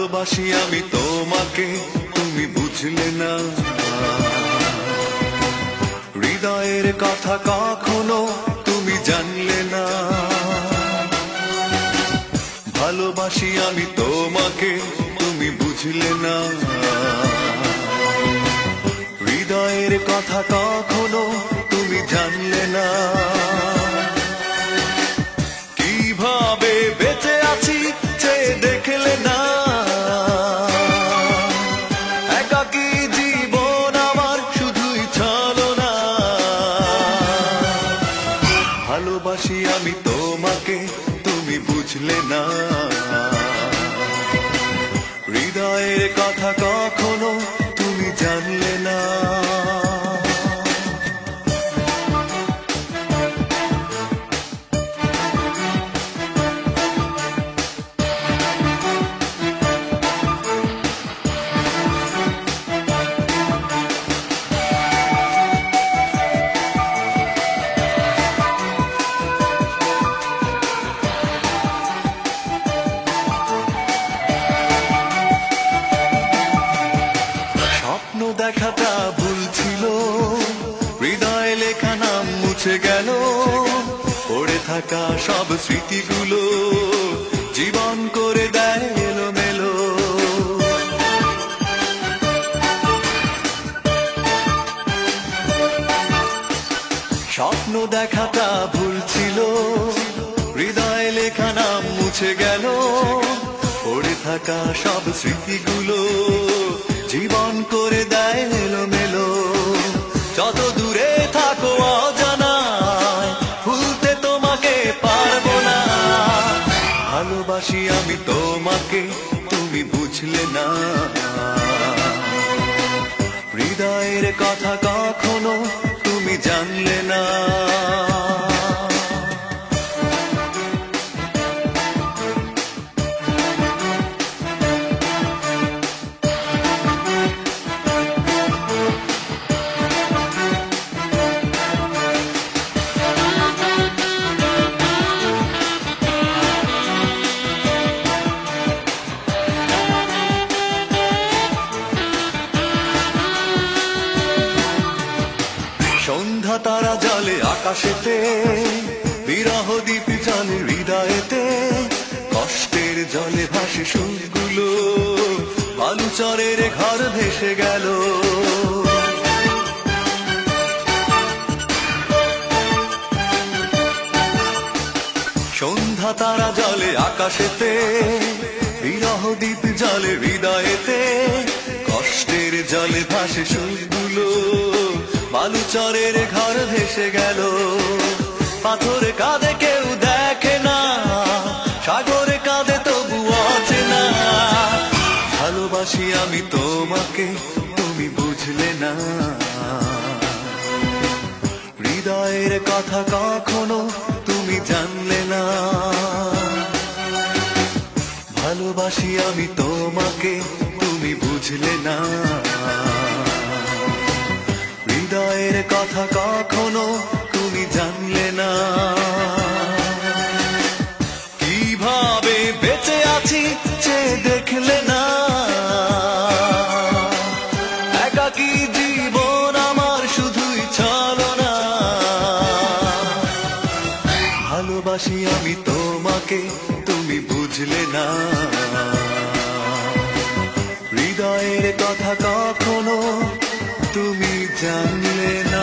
ভালোবাসি আমি তোমাকে, তুমি বুঝলে না। হৃদয়ের কথা কখনো তুমি জানলে না। ভালোবাসি আমি তোমাকে, তুমি বুঝলে না। হৃদয়ের কথা কখনো তুমি জানলে না। কিভাবে বেঁচে আছি চেয়ে দেখলে না। একাকী জীবন আমার শুধুই ছলনা। ভালোবাসি আমি তোমাকে, তুমি বুঝলে না। হৃদয়ের কথা কখনো তুমি জানলে না। স্বপ্ন দেখাটা ভুল ছিল, হৃদয়ে লেখা নাম মুছে গেল। পড়ে থাকা সব স্মৃতিগুলো জীবন করে দেয় এলোমেলো। স্বপ্ন দেখাটা ভুল ছিল, হৃদয়ে লেখা নাম মুছে গেল। পড়ে থাকা সব স্মৃতিগুলো জীবন করে দেয় এলোমেলো। যত দূরে থাকো অজানায়, ভুলতে তোমাকে পারবো না। ভালোবাসি আমি তোমাকে, তুমি বুঝলে না। হৃদয়ের কথা কখনো তুমি জানলে না। সন্ধ্যা তারা জলে আকাশেতে, বিরহ দ্বীপ জলে হৃদয়েতে। কষ্টের জলে ভাসে সুরগুলো, বালুচরের ঘর ভেসে গেল। সন্ধ্যা তারা জলে আকাশেতে, বিরহ দ্বীপ জলে হৃদয়েতে। কষ্টের জলে ভাসে সুরগুলো, বালুচরের ঘর ভেসে গেল। পাথরে কাঁদে কেউ দেখে না, সাগরে কাঁদে তবু অচেনা। ভালোবাসি আমি তোমাকে, তুমি বুঝলে না। হৃদয়ের কথা কখনো তুমি জানলে না। ভালোবাসি আমি তোমাকে, তুমি বুঝলে না। হৃদয়ের কথা কখনো তুমি জানলে না। কিভাবে বেঁচে আছি চেয়ে দেখলে না। একাকী জীবন আমার শুধুই ছলনা। ভালোবাসি আমি তোমাকে, তুমি বুঝলে না। হৃদয়ের কথা কখনো তুমি জানলে না।